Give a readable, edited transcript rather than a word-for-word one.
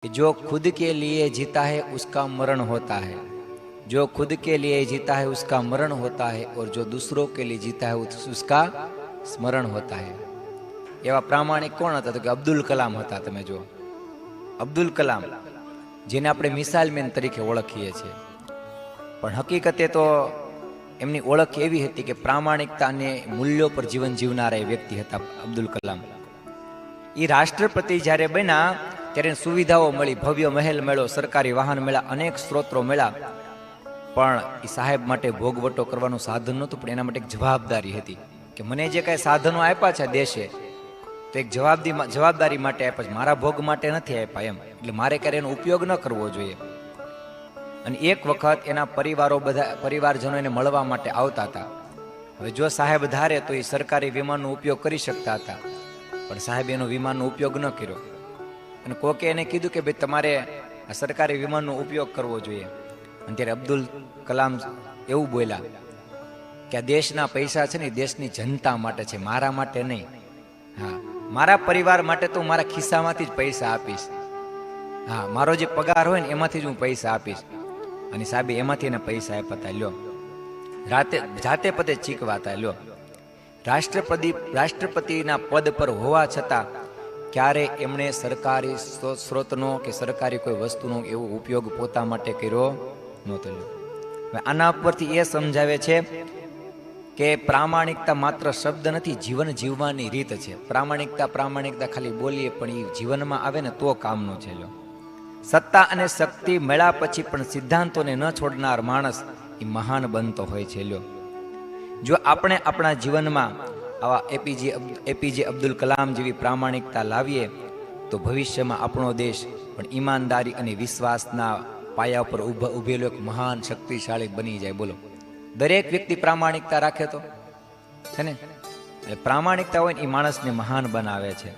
कि जो खुद के लिए जीता है उसका मरण होता है, जो खुद के लिए जीता है उसका मरण होता है, और जो दूसरों के लिए जीता है उसका स्मरण होता है। एवा प्रामाणिक कोण हता? तो कि अब्दुल कलाम हता। तमे जो अब्दुल कलाम जेने આપણે મિસાઇલ મેન તરીકે ઓળખીએ છીએ, પણ હકીકતે તો એમની ઓળખ એવી હતી કે પ્રામાણિકતા અને મૂલ્યો પર જીવન જીવનારા વ્યક્તિ હતા અબ્દુલ કલામ। એ રાષ્ટ્રપતિ જ્યારે બન્યા ત્યારે સુવિધાઓ મળી, ભવ્ય મહેલ મળ્યો, સરકારી વાહન મળ્યા, અનેક સ્ત્રોત્રો મળ્યા, પણ એ સાહેબ માટે ભોગવટો કરવાનું સાધન નહોતું, પણ એના માટે એક જવાબદારી હતી કે મને જે કાંઈ સાધનો આપ્યા છે દેશે તો એક જવાબદારી માટે આપ્યા છે, મારા ભોગ માટે નથી આપ્યા એમ, એટલે મારે ક્યારે એનો ઉપયોગ ન કરવો જોઈએ। અને એક વખત એના પરિવારજનો એને મળવા માટે આવતા હતા। હવે જો સાહેબ ધારે તો એ સરકારી વિમાનનો ઉપયોગ કરી શકતા હતા, પણ સાહેબ એનો વિમાનનો ઉપયોગ ન કર્યો, અને કોકે એને કીધું કે ભાઈ તમારે આ સરકારી વિમાનનો ઉપયોગ કરવો જોઈએ। અને ત્યારે અબ્દુલ કલામ એવું બોલ્યા કે આ દેશના પૈસા છે ને દેશની જનતા માટે છે, મારા માટે નહીં। હા, મારા પરિવાર માટે તો મારા ખિસ્સામાંથી જ પૈસા આપીશ, હા, મારો જે પગાર હોય ને એમાંથી જ હું પૈસા આપીશ। અને સાહેબે એમાંથી એને પૈસા આપ્યા હતા। લ્યો, જાતે પદે ચીકવા હતા। લ્યો, રાષ્ટ્રપતિના પદ પર હોવા છતાં ક્યારે એમણે સરકારી સ્ત્રોતનો કે સરકારી કોઈ વસ્તુનો એવો ઉપયોગ પોતા માટે કર્યો નહોતો। આના પરથી એ સમજાવે છે કે પ્રામાણિકતા માત્ર શબ્દ નથી, જીવન જીવવાની રીત છે। પ્રામાણિકતા ખાલી બોલીએ પણ એ જીવનમાં આવે ને તો કામનું છે। લો, સત્તા અને શક્તિ મળ્યા પછી પણ સિદ્ધાંતોને ન છોડનાર માણસ એ મહાન બનતો હોય છે। લ્યો, જો આપણે આપણા જીવનમાં આવા એપીજે અબ્દુલ કલામ જેવી પ્રામાણિકતા લાવીએ તો ભવિષ્યમાં આપણો દેશ પણ ઈમાનદારી અને વિશ્વાસના પાયા પર ઉભેલો એક મહાન શક્તિશાળી બની જાય। બોલો, દરેક વ્યક્તિ પ્રામાણિકતા રાખે તો છે ને, પ્રામાણિકતા હોય ને એ માણસને મહાન બનાવે છે।